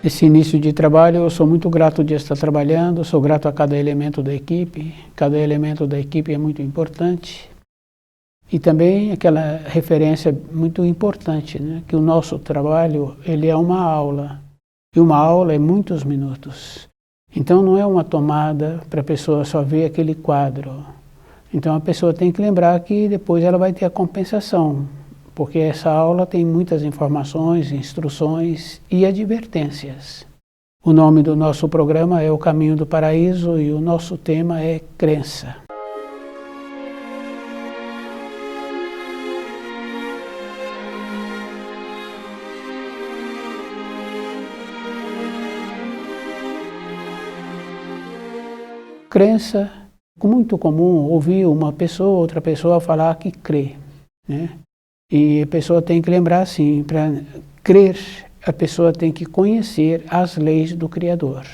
Esse início de trabalho, eu sou muito grato de estar trabalhando, sou grato a cada elemento da equipe é muito importante. E também aquela referência muito importante, né, que o nosso trabalho, ele é uma aula, e uma aula é muitos minutos. Então não é uma tomada para a pessoa só ver aquele quadro. Então a pessoa tem que lembrar que depois ela vai ter a compensação, porque essa aula tem muitas informações, instruções e advertências. O nome do nosso programa é O Caminho do Paraíso e o nosso tema é Crença. Crença, muito comum ouvir uma pessoa, outra pessoa falar que crê, né? E a pessoa tem que lembrar assim, para crer, a pessoa tem que conhecer as leis do Criador.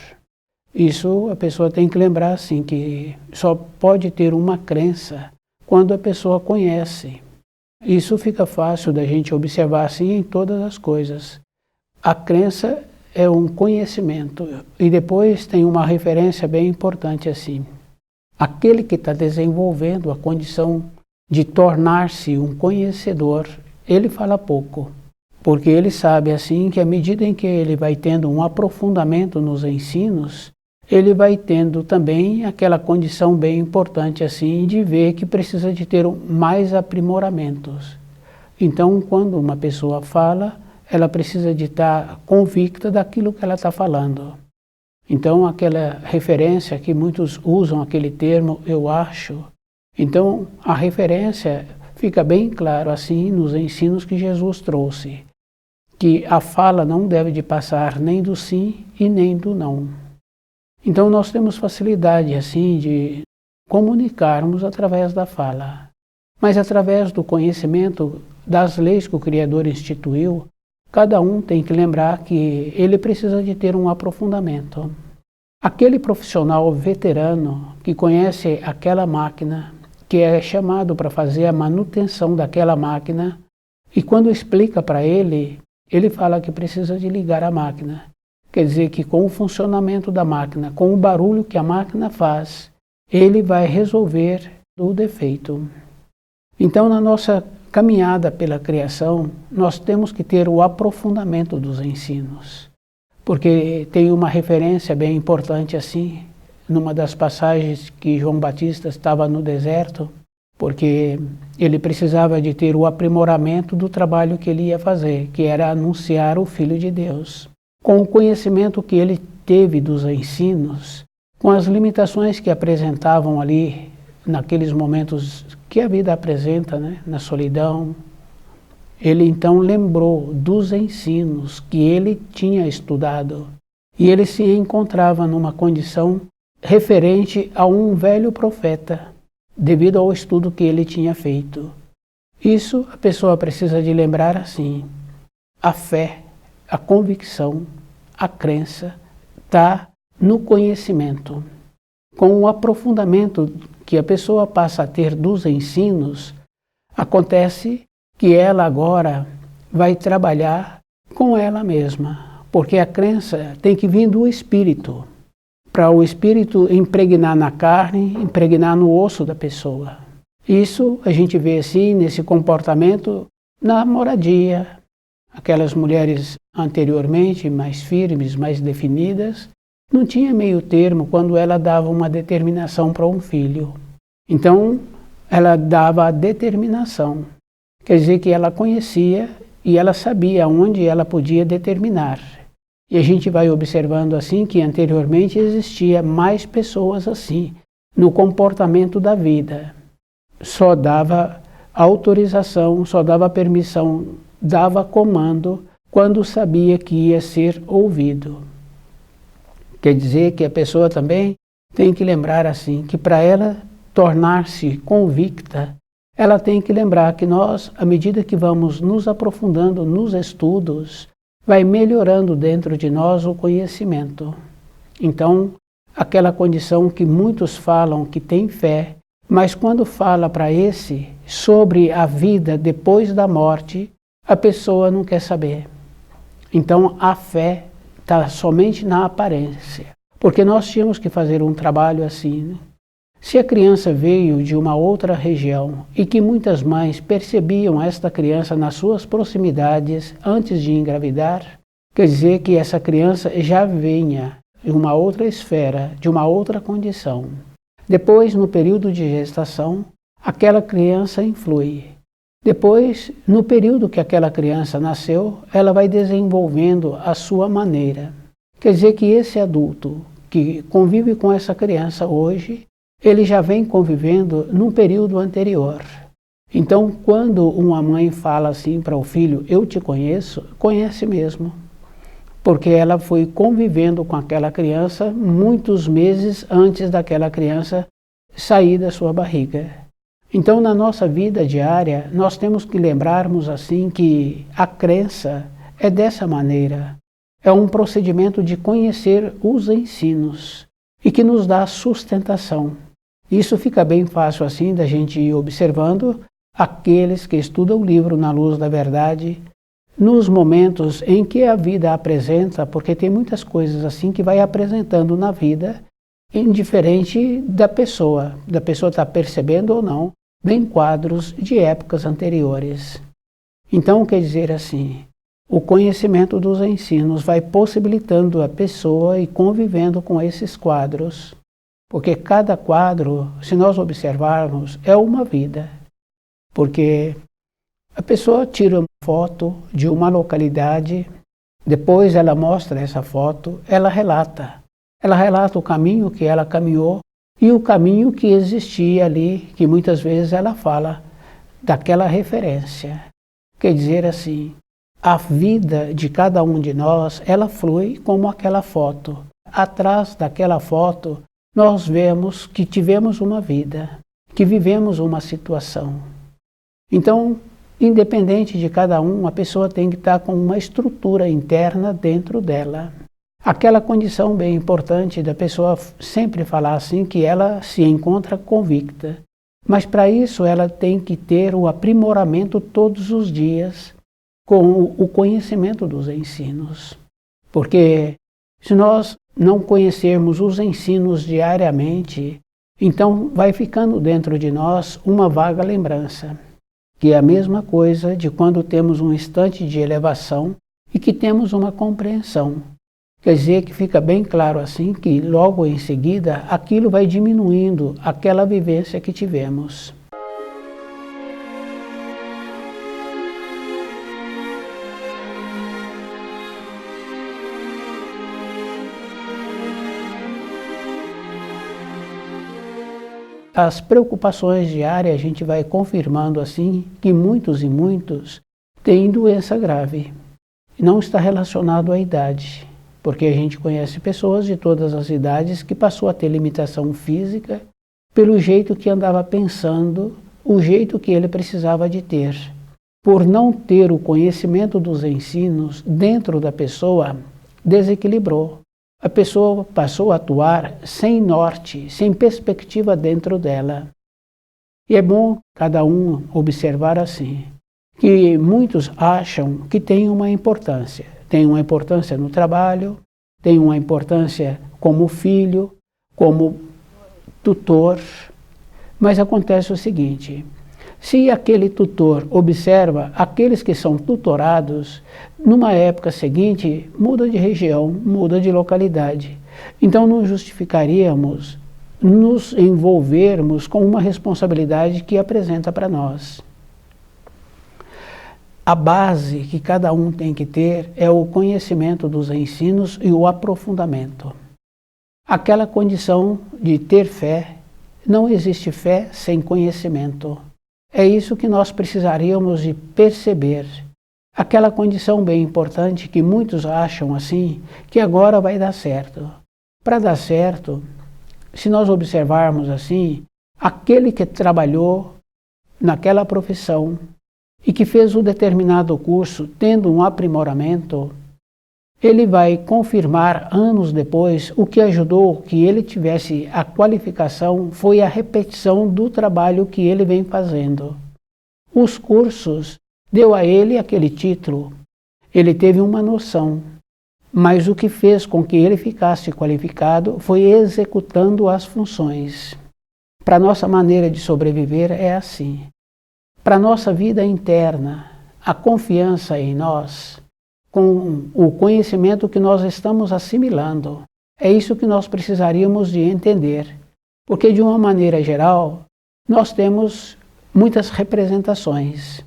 Isso a pessoa tem que lembrar assim, que só pode ter uma crença quando a pessoa conhece. Isso fica fácil da gente observar assim em todas as coisas. A crença é um conhecimento e depois tem uma referência bem importante assim. Aquele que está desenvolvendo a condição de tornar-se um conhecedor, ele fala pouco, porque ele sabe assim que à medida em que ele vai tendo um aprofundamento nos ensinos, ele vai tendo também aquela condição bem importante assim de ver que precisa de ter mais aprimoramentos. Então, quando uma pessoa fala, ela precisa de estar convicta daquilo que ela está falando. Então, aquela referência que muitos usam aquele termo, eu acho. Então, a referência fica bem claro assim nos ensinos que Jesus trouxe, que a fala não deve de passar nem do sim e nem do não. Então, nós temos facilidade assim de comunicarmos através da fala, mas através do conhecimento das leis que o Criador instituiu, cada um tem que lembrar que ele precisa de ter um aprofundamento. Aquele profissional veterano que conhece aquela máquina, que é chamado para fazer a manutenção daquela máquina, e quando explica para ele, ele fala que precisa de ligar a máquina. Quer dizer que com o funcionamento da máquina, com o barulho que a máquina faz, ele vai resolver o defeito. Então, na nossa caminhada pela criação, nós temos que ter o aprofundamento dos ensinos. Porque tem uma referência bem importante assim, numa das passagens que João Batista estava no deserto, porque ele precisava de ter o aprimoramento do trabalho que ele ia fazer, que era anunciar o Filho de Deus. Com o conhecimento que ele teve dos ensinos, com as limitações que apresentavam ali, naqueles momentos que a vida apresenta, né, na solidão, ele então lembrou dos ensinos que ele tinha estudado e ele se encontrava numa condição referente a um velho profeta, devido ao estudo que ele tinha feito. Isso a pessoa precisa de lembrar assim, a fé, a convicção, a crença está no conhecimento. Com o aprofundamento que a pessoa passa a ter dos ensinos, acontece que ela agora vai trabalhar com ela mesma, porque a crença tem que vir do espírito, para o espírito impregnar na carne, impregnar no osso da pessoa. Isso a gente vê assim nesse comportamento na moradia. Aquelas mulheres anteriormente mais firmes, mais definidas, não tinha meio termo quando ela dava uma determinação para um filho. Então, ela dava a determinação. Quer dizer que ela conhecia e ela sabia onde ela podia determinar. E a gente vai observando assim que anteriormente existia mais pessoas assim, no comportamento da vida. Só dava autorização, só dava permissão, dava comando quando sabia que ia ser ouvido. Quer dizer que a pessoa também tem que lembrar assim, que para ela tornar-se convicta, ela tem que lembrar que nós, à medida que vamos nos aprofundando nos estudos, vai melhorando dentro de nós o conhecimento. Então, aquela condição que muitos falam que tem fé, mas quando fala para esse sobre a vida depois da morte, a pessoa não quer saber. Então, a fé está somente na aparência. Porque nós tínhamos que fazer um trabalho assim, né? Se a criança veio de uma outra região e que muitas mães percebiam esta criança nas suas proximidades antes de engravidar, quer dizer que essa criança já vinha de uma outra esfera, de uma outra condição. Depois, no período de gestação, aquela criança influi. Depois, no período que aquela criança nasceu, ela vai desenvolvendo a sua maneira. Quer dizer que esse adulto que convive com essa criança hoje, ele já vem convivendo num período anterior. Então, quando uma mãe fala assim para o filho, eu te conheço, conhece mesmo. Porque ela foi convivendo com aquela criança muitos meses antes daquela criança sair da sua barriga. Então, na nossa vida diária, nós temos que lembrarmos assim que a crença é dessa maneira. É um procedimento de conhecer os ensinos e que nos dá sustentação. Isso fica bem fácil assim da gente ir observando aqueles que estudam o livro Na Luz da Verdade, nos momentos em que a vida apresenta, porque tem muitas coisas assim que vai apresentando na vida, indiferente da pessoa está percebendo ou não, vem quadros de épocas anteriores. Então, quer dizer assim, o conhecimento dos ensinos vai possibilitando a pessoa ir convivendo com esses quadros, porque cada quadro, se nós observarmos, é uma vida. Porque a pessoa tira uma foto de uma localidade, depois ela mostra essa foto, ela relata. Ela relata o caminho que ela caminhou e o caminho que existia ali, que muitas vezes ela fala daquela referência. Quer dizer assim, a vida de cada um de nós, ela flui como aquela foto. Atrás daquela foto, nós vemos que tivemos uma vida, que vivemos uma situação. Então, independente de cada um, a pessoa tem que estar com uma estrutura interna dentro dela. Aquela condição bem importante da pessoa sempre falar assim, que ela se encontra convicta. Mas para isso ela tem que ter o aprimoramento todos os dias com o conhecimento dos ensinos. Porque se nós não conhecermos os ensinos diariamente, então vai ficando dentro de nós uma vaga lembrança, que é a mesma coisa de quando temos um instante de elevação e que temos uma compreensão. Quer dizer que fica bem claro assim que logo em seguida aquilo vai diminuindo aquela vivência que tivemos. As preocupações diárias a gente vai confirmando assim que muitos e muitos têm doença grave. Não está relacionado à idade, porque a gente conhece pessoas de todas as idades que passou a ter limitação física pelo jeito que andava pensando, o jeito que ele precisava de ter. Por não ter o conhecimento dos ensinos dentro da pessoa, desequilibrou. A pessoa passou a atuar sem norte, sem perspectiva dentro dela. E é bom cada um observar assim, que muitos acham que tem uma importância. Tem uma importância no trabalho, tem uma importância como filho, como tutor. Mas acontece o seguinte, se aquele tutor observa aqueles que são tutorados, numa época seguinte, muda de região, muda de localidade. Então não justificaríamos nos envolvermos com uma responsabilidade que apresenta para nós. A base que cada um tem que ter é o conhecimento dos ensinos e o aprofundamento. Aquela condição de ter fé, não existe fé sem conhecimento. É isso que nós precisaríamos de perceber. Aquela condição bem importante que muitos acham assim, que agora vai dar certo. Para dar certo, se nós observarmos assim, aquele que trabalhou naquela profissão e que fez um determinado curso tendo um aprimoramento, ele vai confirmar anos depois o que ajudou que ele tivesse a qualificação foi a repetição do trabalho que ele vem fazendo. Os cursos deu a ele aquele título, ele teve uma noção, mas o que fez com que ele ficasse qualificado foi executando as funções. Para nossa maneira de sobreviver é assim. Para nossa vida interna, a confiança em nós, com o conhecimento que nós estamos assimilando, é isso que nós precisaríamos de entender. Porque de uma maneira geral, nós temos muitas representações.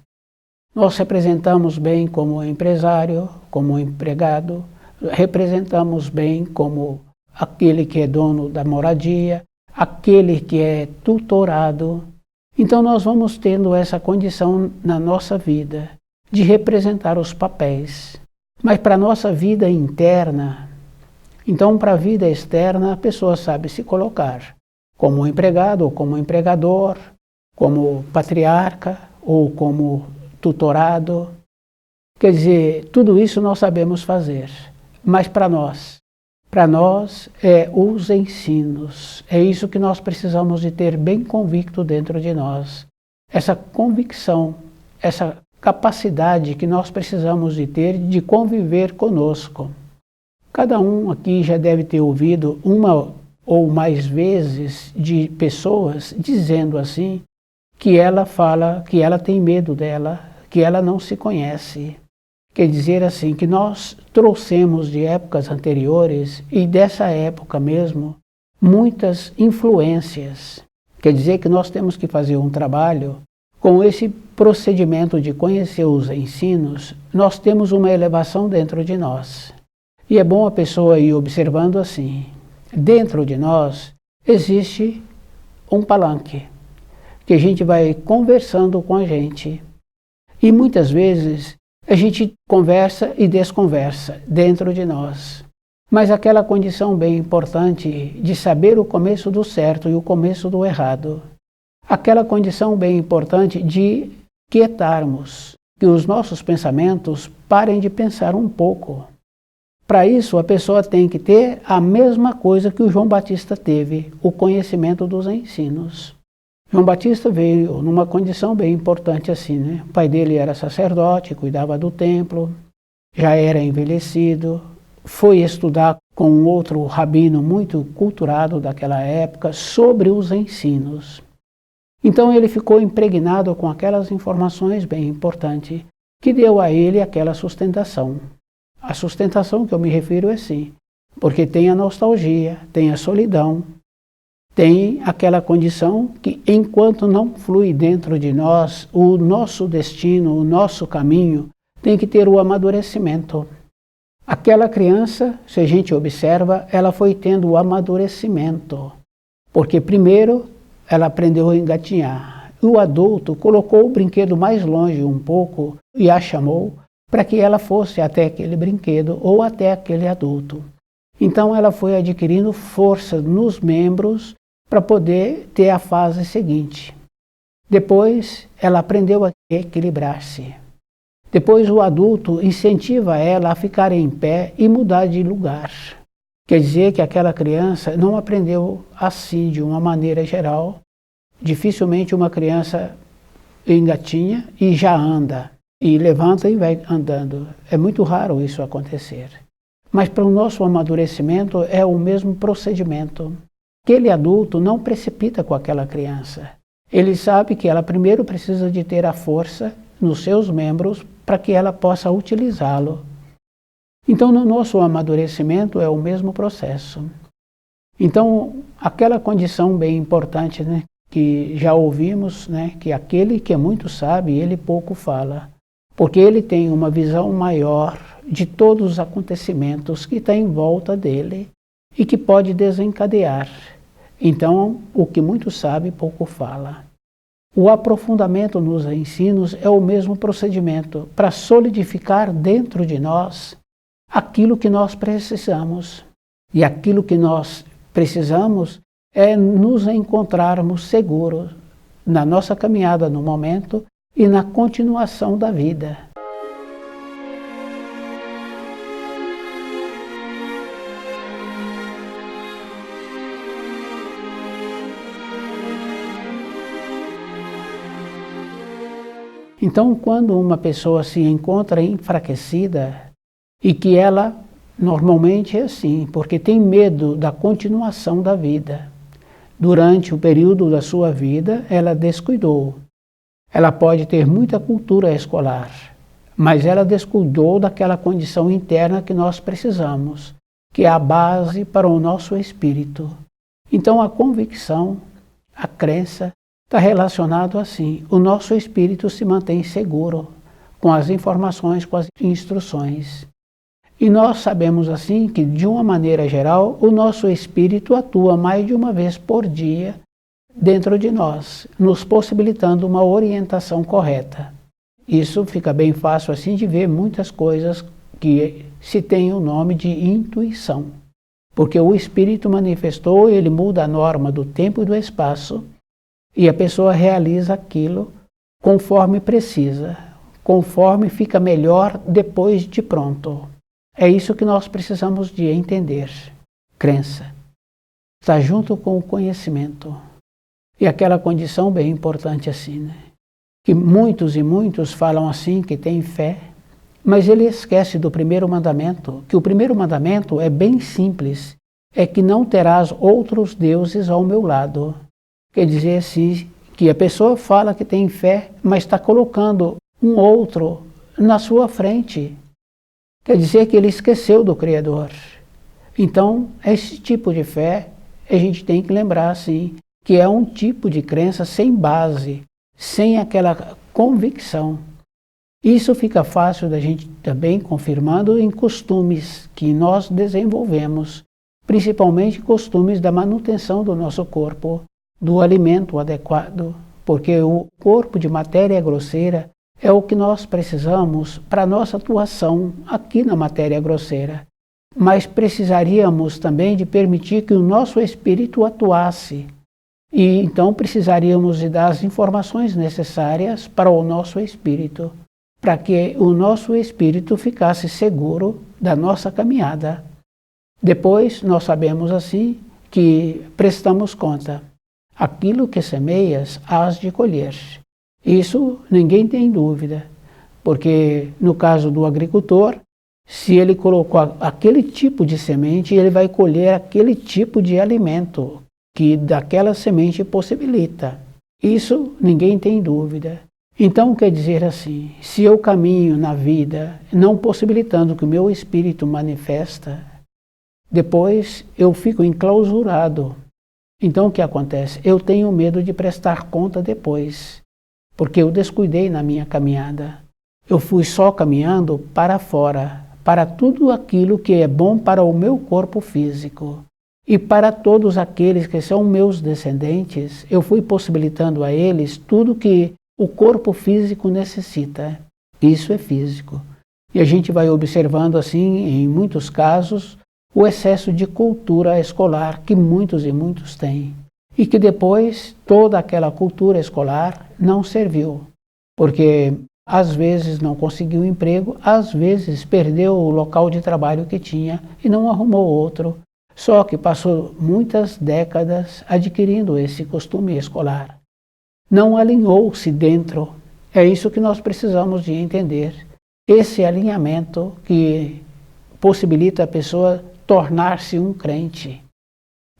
Nós representamos bem como empresário, como empregado, representamos bem como aquele que é dono da moradia, aquele que é tutorado. Então nós vamos tendo essa condição na nossa vida de representar os papéis. Mas para a nossa vida interna, então para a vida externa a pessoa sabe se colocar como empregado ou como empregador, como patriarca ou como tutorado. Quer dizer, tudo isso nós sabemos fazer. Mas para nós é os ensinos. É isso que nós precisamos de ter bem convicto dentro de nós. Essa convicção, essa capacidade que nós precisamos de ter de conviver conosco. Cada um aqui já deve ter ouvido uma ou mais vezes de pessoas dizendo assim que ela fala que ela tem medo dela, que ela não se conhece. Quer dizer assim, que nós trouxemos de épocas anteriores e dessa época mesmo muitas influências. Quer dizer que nós temos que fazer um trabalho com esse procedimento de conhecer os ensinos, nós temos uma elevação dentro de nós. E é bom a pessoa ir observando assim, dentro de nós existe um palanque, que a gente vai conversando com a gente. E muitas vezes a gente conversa e desconversa dentro de nós. Mas aquela condição bem importante de saber o começo do certo e o começo do errado. Aquela condição bem importante de quietarmos, que os nossos pensamentos parem de pensar um pouco. Para isso a pessoa tem que ter a mesma coisa que o João Batista teve, o conhecimento dos ensinos. João Batista veio numa condição bem importante assim, né? O pai dele era sacerdote, cuidava do templo, já era envelhecido, foi estudar com um outro rabino muito culturado daquela época sobre os ensinos. Então ele ficou impregnado com aquelas informações bem importantes que deu a ele aquela sustentação. A sustentação que eu me refiro é assim, porque tem a nostalgia, tem a solidão, tem aquela condição que enquanto não flui dentro de nós, o nosso destino, o nosso caminho, tem que ter o amadurecimento. Aquela criança, se a gente observa, ela foi tendo o amadurecimento, porque primeiro ela aprendeu a engatinhar. O adulto colocou o brinquedo mais longe um pouco e a chamou para que ela fosse até aquele brinquedo ou até aquele adulto. Então ela foi adquirindo força nos membros para poder ter a fase seguinte. Depois ela aprendeu a equilibrar-se. Depois o adulto incentiva ela a ficar em pé e mudar de lugar. Quer dizer que aquela criança não aprendeu assim de uma maneira geral. Dificilmente uma criança engatinha e já anda, e levanta e vai andando. É muito raro isso acontecer. Mas para o nosso amadurecimento é o mesmo procedimento. Aquele adulto não precipita com aquela criança. Ele sabe que ela primeiro precisa de ter a força nos seus membros para que ela possa utilizá-lo. Então, no nosso amadurecimento é o mesmo processo. Então, aquela condição bem importante, né, que já ouvimos, né, que aquele que é muito sabe, ele pouco fala, porque ele tem uma visão maior de todos os acontecimentos que está em volta dele e que pode desencadear. Então, o que muito sabe, pouco fala. O aprofundamento nos ensinos é o mesmo procedimento para solidificar dentro de nós aquilo que nós precisamos. E aquilo que nós precisamos é nos encontrarmos seguros na nossa caminhada no momento e na continuação da vida. Então, quando uma pessoa se encontra enfraquecida e que ela Normalmente é assim, porque tem medo da continuação da vida. Durante o período da sua vida, ela descuidou. Ela pode ter muita cultura escolar, mas ela descuidou daquela condição interna que nós precisamos, que é a base para o nosso espírito. Então a convicção, a crença, está relacionado assim. O nosso espírito se mantém seguro com as informações, com as instruções. E nós sabemos assim que, de uma maneira geral, o nosso espírito atua mais de uma vez por dia dentro de nós, nos possibilitando uma orientação correta. Isso fica bem fácil assim de ver muitas coisas que se tem o nome de intuição. Porque o espírito manifestou, ele muda a norma do tempo e do espaço, e a pessoa realiza aquilo conforme precisa, conforme fica melhor depois de pronto. É isso que nós precisamos de entender. Crença está junto com o conhecimento. E aquela condição bem importante assim, né? Que muitos e muitos falam assim, que têm fé, mas ele esquece do primeiro mandamento, que o primeiro mandamento é bem simples, é que não terás outros deuses ao meu lado. Quer dizer assim, que a pessoa fala que tem fé, mas está colocando um outro na sua frente. Quer dizer que ele esqueceu do Criador. Então, esse tipo de fé, a gente tem que lembrar, assim, que é um tipo de crença sem base, sem aquela convicção. Isso fica fácil da gente também confirmando em costumes que nós desenvolvemos, principalmente costumes da manutenção do nosso corpo, do alimento adequado, porque o corpo de matéria grosseira é o que nós precisamos para a nossa atuação aqui na matéria grosseira. Mas precisaríamos também de permitir que o nosso espírito atuasse. E então precisaríamos de dar as informações necessárias para o nosso espírito, para que o nosso espírito ficasse seguro da nossa caminhada. Depois nós sabemos assim que prestamos conta. Aquilo que semeias, hás de colher. Isso ninguém tem dúvida, porque no caso do agricultor, se ele colocou aquele tipo de semente, ele vai colher aquele tipo de alimento que daquela semente possibilita. Isso ninguém tem dúvida. Então quer dizer assim, se eu caminho na vida não possibilitando que o meu espírito manifesta, depois eu fico enclausurado. Então o que acontece? Eu tenho medo de prestar conta depois, porque eu descuidei na minha caminhada. Eu fui só caminhando para fora, para tudo aquilo que é bom para o meu corpo físico. E para todos aqueles que são meus descendentes, eu fui possibilitando a eles tudo que o corpo físico necessita. Isso é físico. E a gente vai observando assim, em muitos casos, o excesso de cultura escolar que muitos e muitos têm. E que depois toda aquela cultura escolar não serviu. Porque às vezes não conseguiu emprego, às vezes perdeu o local de trabalho que tinha e não arrumou outro. Só que passou muitas décadas adquirindo esse costume escolar. Não alinhou-se dentro. É isso que nós precisamos de entender. Esse alinhamento que possibilita a pessoa tornar-se um crente.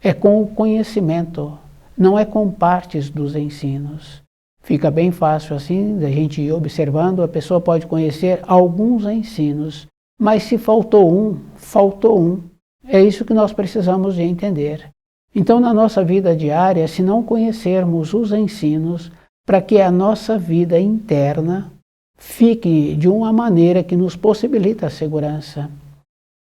É com o conhecimento, não é com partes dos ensinos. Fica bem fácil assim, da gente ir observando, a pessoa pode conhecer alguns ensinos, mas se faltou um, faltou um. É isso que nós precisamos de entender. Então, na nossa vida diária, se não conhecermos os ensinos, para que a nossa vida interna fique de uma maneira que nos possibilita a segurança.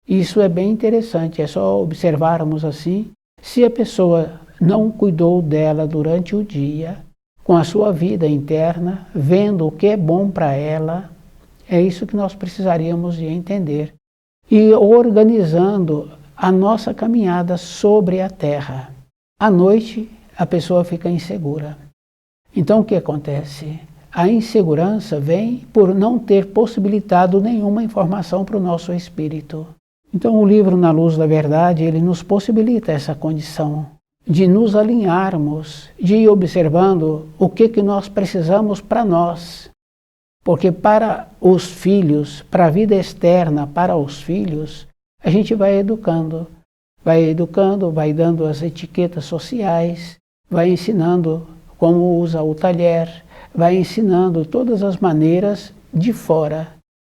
Isso é bem interessante, é só observarmos assim, se a pessoa não cuidou dela durante o dia, com a sua vida interna, vendo o que é bom para ela, é isso que nós precisaríamos de entender. E organizando a nossa caminhada sobre a terra. À noite, a pessoa fica insegura. Então, o que acontece? A insegurança vem por não ter possibilitado nenhuma informação para o nosso espírito. Então, o livro Na Luz da Verdade, ele nos possibilita essa condição de nos alinharmos, de ir observando o que nós precisamos para nós. Porque para os filhos, para a vida externa, para os filhos, a gente vai educando, vai dando as etiquetas sociais, vai ensinando como usa o talher, vai ensinando todas as maneiras de fora.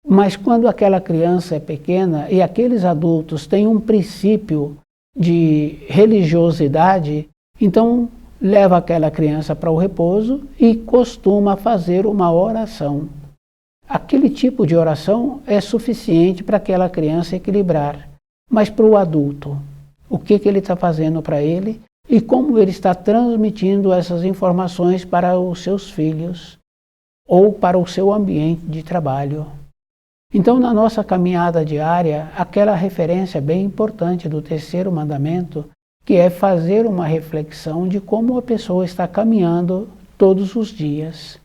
Mas quando aquela criança é pequena e aqueles adultos têm um princípio de religiosidade, então leva aquela criança para o repouso e costuma fazer uma oração. Aquele tipo de oração é suficiente para aquela criança equilibrar. Mas para o adulto, o que ele está fazendo para ele e como ele está transmitindo essas informações para os seus filhos ou para o seu ambiente de trabalho. Então, na nossa caminhada diária, aquela referência bem importante do terceiro mandamento, que é fazer uma reflexão de como a pessoa está caminhando todos os dias.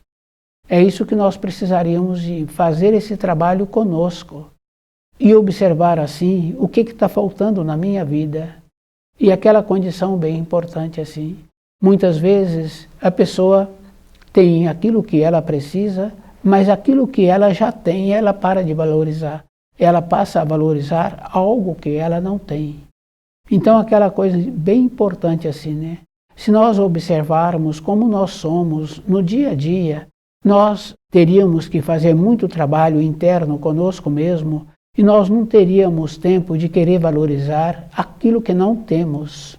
É isso que nós precisaríamos de fazer esse trabalho conosco e observar assim o que está faltando na minha vida. E aquela condição bem importante assim. Muitas vezes a pessoa tem aquilo que ela precisa, mas aquilo que ela já tem, ela para de valorizar. Ela passa a valorizar algo que ela não tem. Então aquela coisa bem importante assim, né? Se nós observarmos como nós somos no dia a dia, nós teríamos que fazer muito trabalho interno conosco mesmo e nós não teríamos tempo de querer valorizar aquilo que não temos,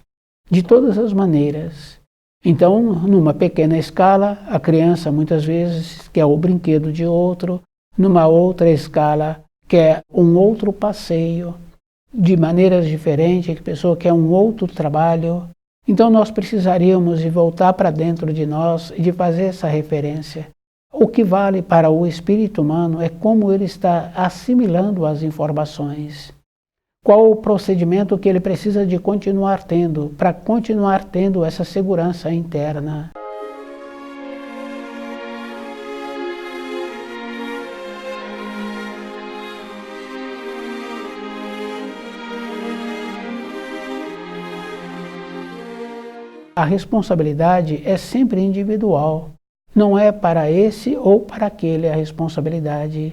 de todas as maneiras. Então, numa pequena escala, a criança muitas vezes quer o brinquedo de outro, numa outra escala quer um outro passeio, de maneiras diferentes, a pessoa quer um outro trabalho. Então nós precisaríamos de voltar para dentro de nós e de fazer essa referência. O que vale para o espírito humano é como ele está assimilando as informações. Qual o procedimento que ele precisa de continuar tendo, para continuar tendo essa segurança interna. A responsabilidade é sempre individual. Não é para esse ou para aquele a responsabilidade.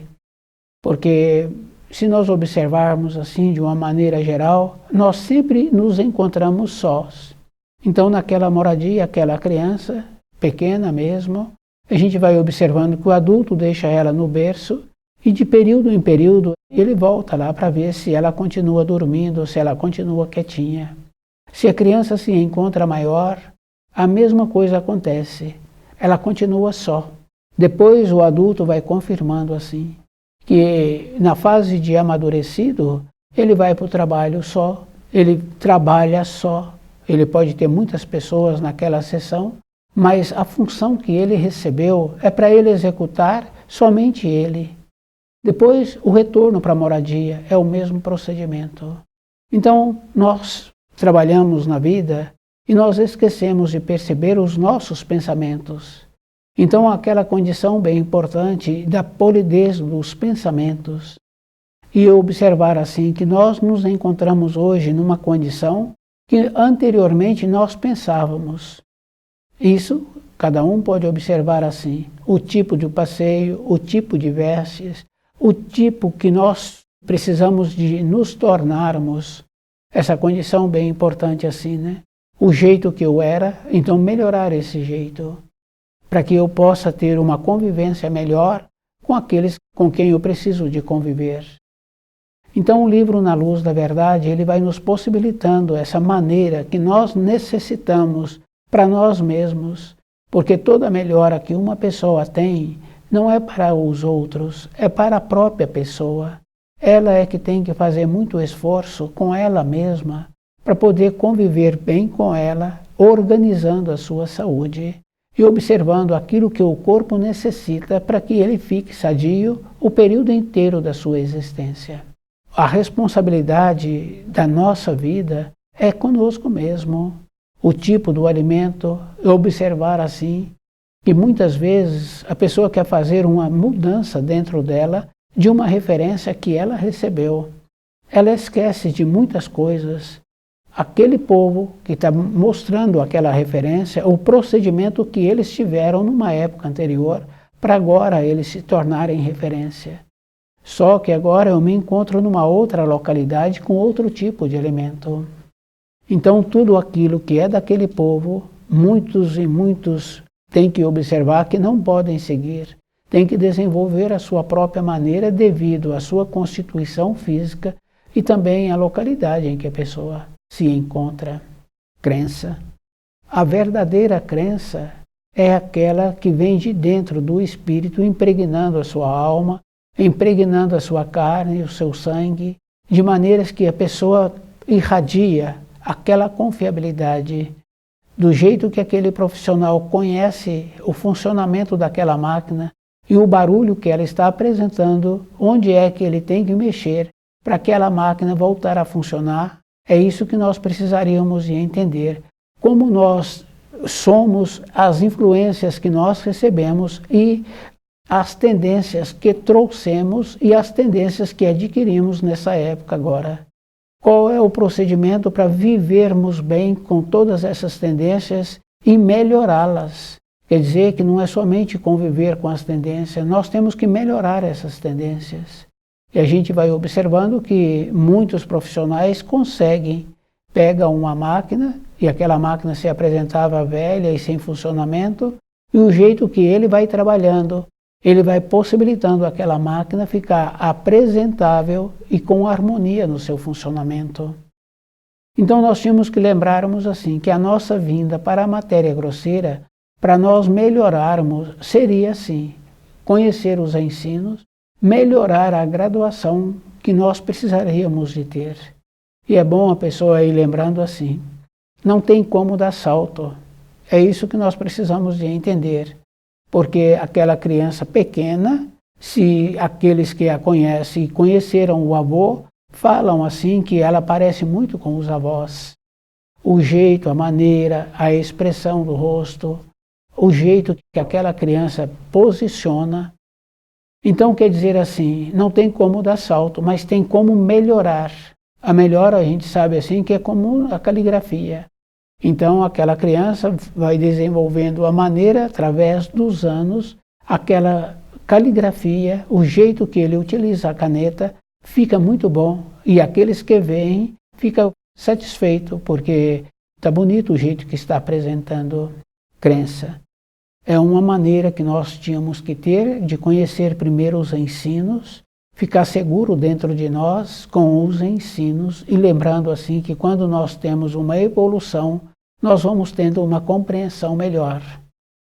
Porque se nós observarmos assim de uma maneira geral, nós sempre nos encontramos sós. Então naquela moradia, aquela criança, pequena mesmo, a gente vai observando que o adulto deixa ela no berço e de período em período ele volta lá para ver se ela continua dormindo, se ela continua quietinha. Se a criança se encontra maior, a mesma coisa acontece. Ela continua só. Depois o adulto vai confirmando assim, que na fase de amadurecido, ele vai para o trabalho só, ele trabalha só, ele pode ter muitas pessoas naquela sessão, mas a função que ele recebeu é para ele executar somente ele. Depois o retorno para a moradia é o mesmo procedimento. Então nós trabalhamos na vida e nós esquecemos de perceber os nossos pensamentos. Então aquela condição bem importante da polidez dos pensamentos e observar assim que nós nos encontramos hoje numa condição que anteriormente nós pensávamos. Isso cada um pode observar assim, o tipo de passeio, o tipo de vestes, o tipo que nós precisamos de nos tornarmos. Essa condição bem importante assim, né? O jeito que eu era, então melhorar esse jeito, para que eu possa ter uma convivência melhor com aqueles com quem eu preciso de conviver. Então o livro Na Luz da Verdade, ele vai nos possibilitando essa maneira que nós necessitamos para nós mesmos, porque toda melhora que uma pessoa tem não é para os outros, é para a própria pessoa. Ela é que tem que fazer muito esforço com ela mesma para poder conviver bem com ela, organizando a sua saúde e observando aquilo que o corpo necessita para que ele fique sadio o período inteiro da sua existência. A responsabilidade da nossa vida é conosco mesmo. O tipo do alimento, observar assim, que muitas vezes a pessoa quer fazer uma mudança dentro dela de uma referência que ela recebeu. Ela esquece de muitas coisas. Aquele povo que está mostrando aquela referência, o procedimento que eles tiveram numa época anterior, para agora eles se tornarem referência. Só que agora eu me encontro numa outra localidade com outro tipo de elemento. Então tudo aquilo que é daquele povo, muitos e muitos têm que observar que não podem seguir, têm que desenvolver a sua própria maneira devido à sua constituição física e também à localidade em que a pessoa se encontra. Crença. A verdadeira crença é aquela que vem de dentro do espírito, impregnando a sua alma, impregnando a sua carne, o seu sangue, de maneiras que a pessoa irradia aquela confiabilidade, do jeito que aquele profissional conhece o funcionamento daquela máquina e o barulho que ela está apresentando, onde é que ele tem que mexer para aquela máquina voltar a funcionar. É isso que nós precisaríamos de entender, como nós somos as influências que nós recebemos e as tendências que trouxemos e as tendências que adquirimos nessa época agora. Qual é o procedimento para vivermos bem com todas essas tendências e melhorá-las? Quer dizer que não é somente conviver com as tendências, nós temos que melhorar essas tendências. E a gente vai observando que muitos profissionais conseguem, pegam uma máquina, e aquela máquina se apresentava velha e sem funcionamento, e o jeito que ele vai trabalhando, ele vai possibilitando aquela máquina ficar apresentável e com harmonia no seu funcionamento. Então nós tínhamos que lembrarmos assim, que a nossa vinda para a matéria grosseira, para nós melhorarmos, seria assim, conhecer os ensinos, melhorar a graduação que nós precisaríamos de ter. E é bom a pessoa ir lembrando assim, não tem como dar salto. É isso que nós precisamos de entender. Porque aquela criança pequena, se aqueles que a conhecem e conheceram o avô, falam assim que ela parece muito com os avós. O jeito, a maneira, a expressão do rosto, o jeito que aquela criança posiciona. Então quer dizer assim, não tem como dar salto, mas tem como melhorar. A melhora a gente sabe assim que é como a caligrafia. Então aquela criança vai desenvolvendo a maneira, através dos anos, aquela caligrafia, o jeito que ele utiliza a caneta, fica muito bom. E aqueles que veem ficam satisfeitos, porque está bonito o jeito que está apresentando. Crença. É uma maneira que nós tínhamos que ter de conhecer primeiro os ensinos, ficar seguro dentro de nós com os ensinos e lembrando assim que quando nós temos uma evolução, nós vamos tendo uma compreensão melhor.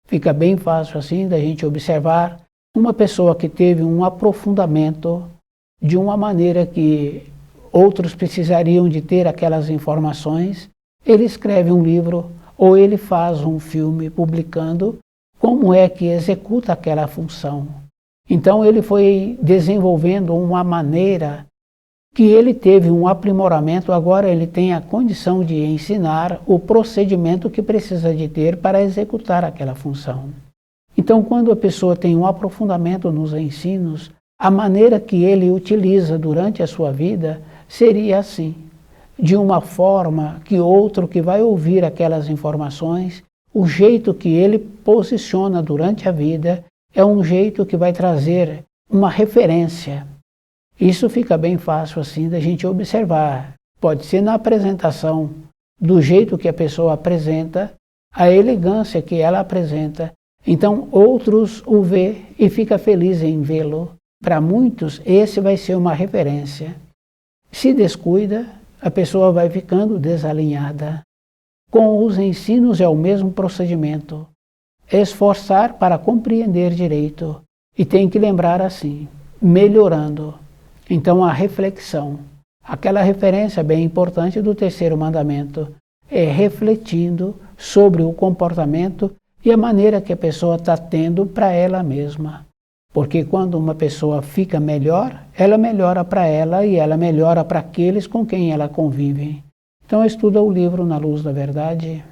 Fica bem fácil assim da gente observar uma pessoa que teve um aprofundamento de uma maneira que outros precisariam de ter aquelas informações, ele escreve um livro ou ele faz um filme publicando como é que executa aquela função. Então ele foi desenvolvendo uma maneira que ele teve um aprimoramento, agora ele tem a condição de ensinar o procedimento que precisa de ter para executar aquela função. Então quando a pessoa tem um aprofundamento nos ensinos, a maneira que ele utiliza durante a sua vida seria assim, de uma forma que outro que vai ouvir aquelas informações, o jeito que ele posiciona durante a vida é um jeito que vai trazer uma referência. Isso fica bem fácil assim da gente observar. Pode ser na apresentação, do jeito que a pessoa apresenta, a elegância que ela apresenta. Então outros o vê e fica feliz em vê-lo. Para muitos esse vai ser uma referência. Se descuida, a pessoa vai ficando desalinhada. Com os ensinos é o mesmo procedimento. Esforçar para compreender direito. E tem que lembrar assim, melhorando. Então a reflexão, aquela referência bem importante do terceiro mandamento, é refletindo sobre o comportamento e a maneira que a pessoa está tendo para ela mesma. Porque quando uma pessoa fica melhor, ela melhora para ela e ela melhora para aqueles com quem ela convive. Então estuda o livro Na Luz da Verdade.